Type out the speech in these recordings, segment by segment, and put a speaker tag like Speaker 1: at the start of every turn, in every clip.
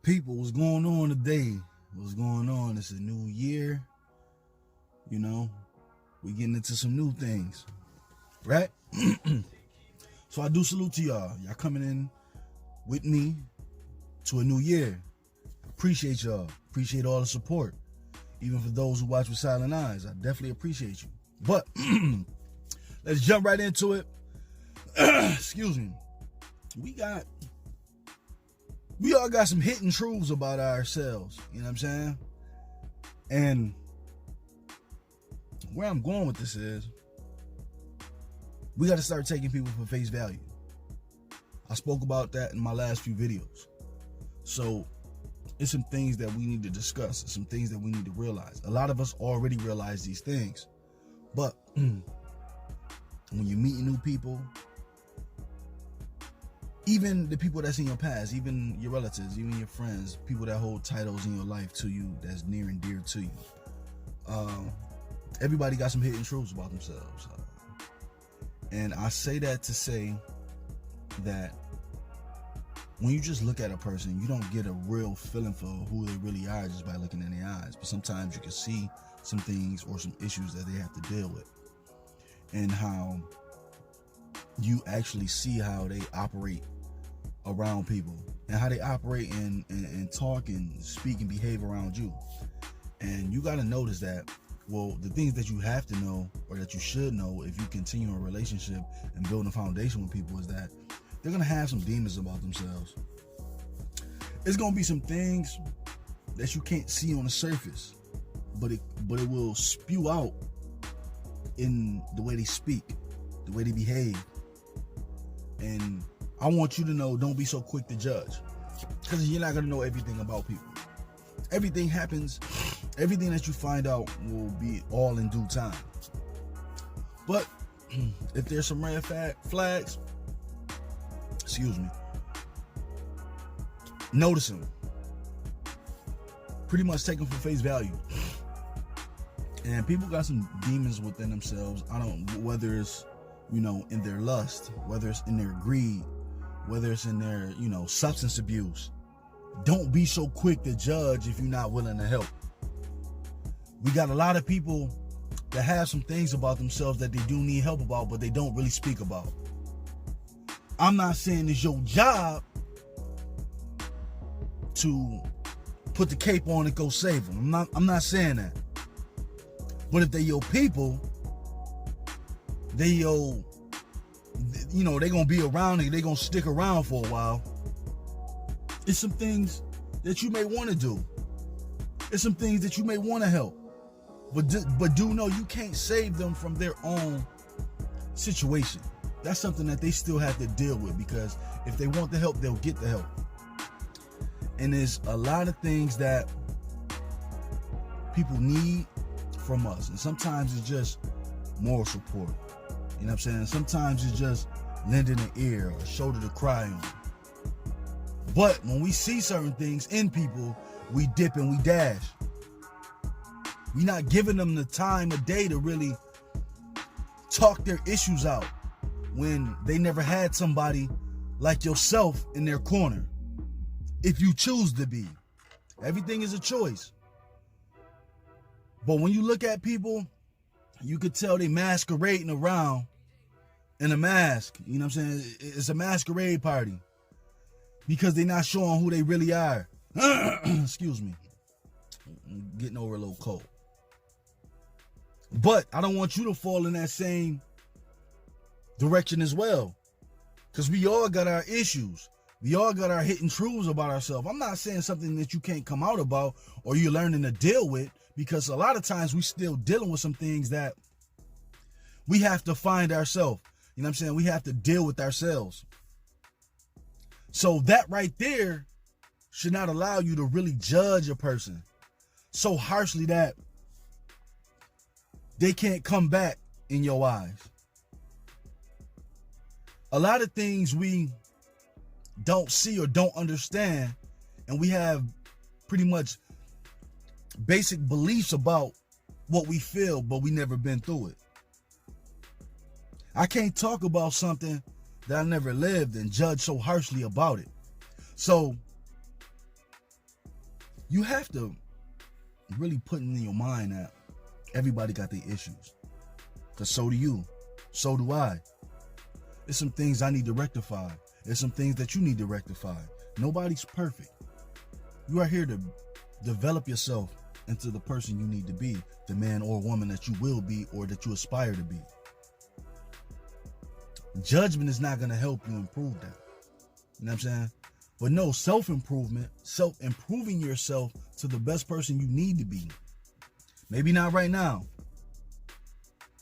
Speaker 1: People, what's going on today? What's going on? It's a new year. You know, we getting into some new things, right? So I do salute to y'all. Y'all coming in with me to a new year. Appreciate y'all. Appreciate all the support. Even for those who watch with silent eyes, I definitely appreciate you. But let's jump right into it. Excuse me. We all got some hidden truths about ourselves. You know what I'm saying? And where I'm going with this is, we got to start taking people for face value. I spoke about that in my last few videos. So it's some things that we need to discuss, some things that we need to realize. A lot of us already realize these things, but when you're meeting new people, even the people that's in your past, even your relatives, even your friends, people that hold titles in your life to you, that's near and dear to you, everybody got some hidden truths about themselves. And I say that to say that when you just look at a person, you don't get a real feeling for who they really are just by looking in their eyes. But sometimes you can see some things or some issues that they have to deal with, and how you actually see how they operate around people and how they operate and talk and speak and behave around you. And you got to notice that, well, the things that you have to know, or that you should know if you continue a relationship and build a foundation with people, is that they're going to have some demons about themselves. It's going to be some things that you can't see on the surface, but it will spew out in the way they speak, the way they behave. And I want you to know, don't be so quick to judge, because you're not going to know everything about people. Everything happens, everything that you find out will be all in due time. But if there's some red flags, notice them. Pretty much take them for face value. And people got some demons within themselves. Whether it's, in their lust, whether it's in their greed, whether it's in their, substance abuse. Don't be so quick to judge if you're not willing to help. We got a lot of people that have some things about themselves that they do need help about, but they don't really speak about. I'm not saying it's your job to put the cape on and go save them. I'm not saying that. But if they your people, they gonna be around and they gonna stick around for a while. It's some things that you may want to do. It's some things that you may want to help. But do know you can't save them from their own situation. That's something that they still have to deal with, because if they want the help, they'll get the help. And there's a lot of things that people need from us. And sometimes it's just moral support. You know what I'm saying? Sometimes it's just lending an ear or a shoulder to cry on. But when we see certain things in people, we dip and we dash. We're not giving them the time of day to really talk their issues out when they never had somebody like yourself in their corner. If you choose to be. Everything is a choice. But when you look at people, you could tell they masquerading around in a mask. You know what I'm saying? It's a masquerade party, because they're not showing who they really are. Excuse me. I'm getting over a little cold. But I don't want you to fall in that same direction as well, because we all got our issues. We all got our hidden truths about ourselves. I'm not saying something that you can't come out about or you're learning to deal with, because a lot of times we still dealing with some things that we have to find ourselves. You know what I'm saying? We have to deal with ourselves. So that right there should not allow you to really judge a person so harshly that they can't come back in your eyes. A lot of things we don't see or don't understand, and we have pretty much basic beliefs about what we feel, but we never been through it. I can't talk about something that I never lived and judge so harshly about it. So You have to really put in your mind that everybody got their issues. Because so do you. So do I. There's some things I need to rectify. There's some things that you need to rectify. Nobody's perfect. You are here to develop yourself into the person you need to be, the man or woman that you will be or that you aspire to be. Judgment is not going to help you improve that. You know what I'm saying? But no, self-improvement, self-improving yourself to the best person you need to be. Maybe not right now.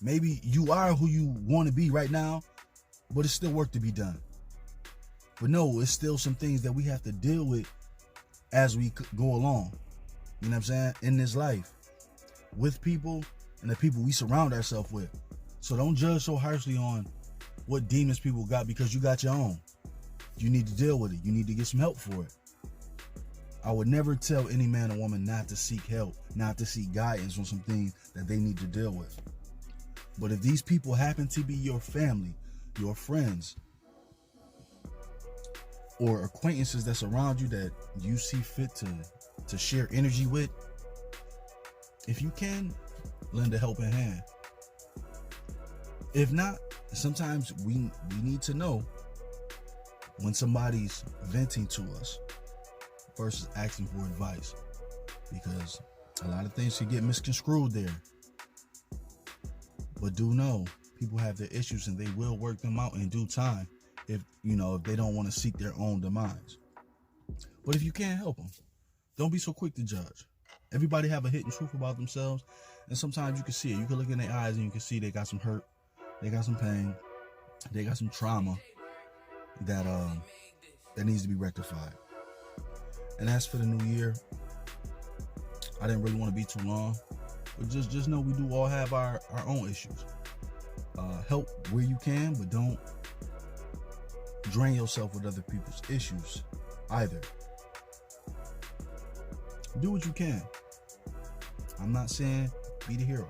Speaker 1: Maybe you are who you want to be right now, but it's still work to be done. But no, it's still some things that we have to deal with as we go along. You know what I'm saying? In this life, with people and the people we surround ourselves with. So don't judge so harshly on what demons people got, because you got your own. You need to deal with it. You need to get some help for it. I would never tell any man or woman not to seek help, not to seek guidance on some things that they need to deal with. But if these people happen to be your family, your friends, or acquaintances that's around you that you see fit to share energy with, if you can, lend a helping hand. If not, sometimes we need to know when somebody's venting to us versus asking for advice, because a lot of things can get misconstrued there. But do know, people have their issues and they will work them out in due time if they don't want to seek their own demise. But if you can't help them, don't be so quick to judge. Everybody have a hidden truth about themselves, and sometimes you can see it. You can look in their eyes and you can see they got some hurt, they got some pain, they got some trauma that needs to be rectified. And as for the new year, I didn't really want to be too long, but just know we do all have our own issues. Help where you can, but don't drain yourself with other people's issues either. Do what you can. I'm not saying be the hero.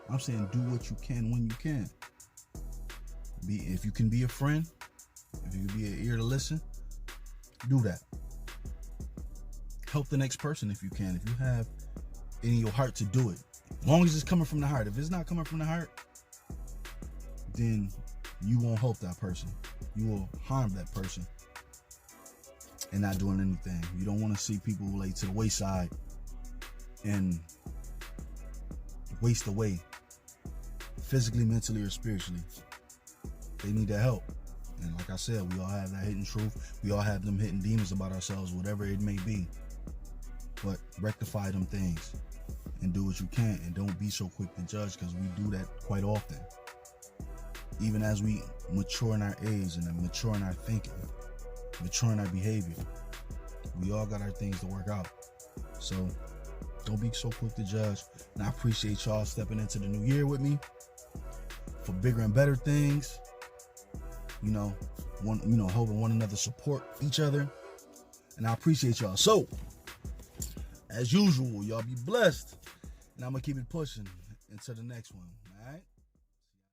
Speaker 1: I'm saying do what you can when you can. If you can be a friend, if you can be an ear to listen, do that. Help the next person if you can. If you have in your heart to do it, as long as it's coming from the heart. If it's not coming from the heart, then you won't help that person. You will harm that person and not doing anything. You don't want to see people laid to the wayside and waste away physically, mentally, or spiritually. They need that help. And like I said, we all have that hidden truth. We all have them hidden demons about ourselves, whatever it may be. But rectify them things and do what you can, and don't be so quick to judge, because we do that quite often. Even as we mature in our age and mature in our thinking, mature in our behavior, we all got our things to work out. So don't be so quick to judge. And I appreciate y'all stepping into the new year with me for bigger and better things. Hoping one another support each other. And I appreciate y'all. So, as usual, y'all be blessed. And I'm going to keep it pushing into the next one.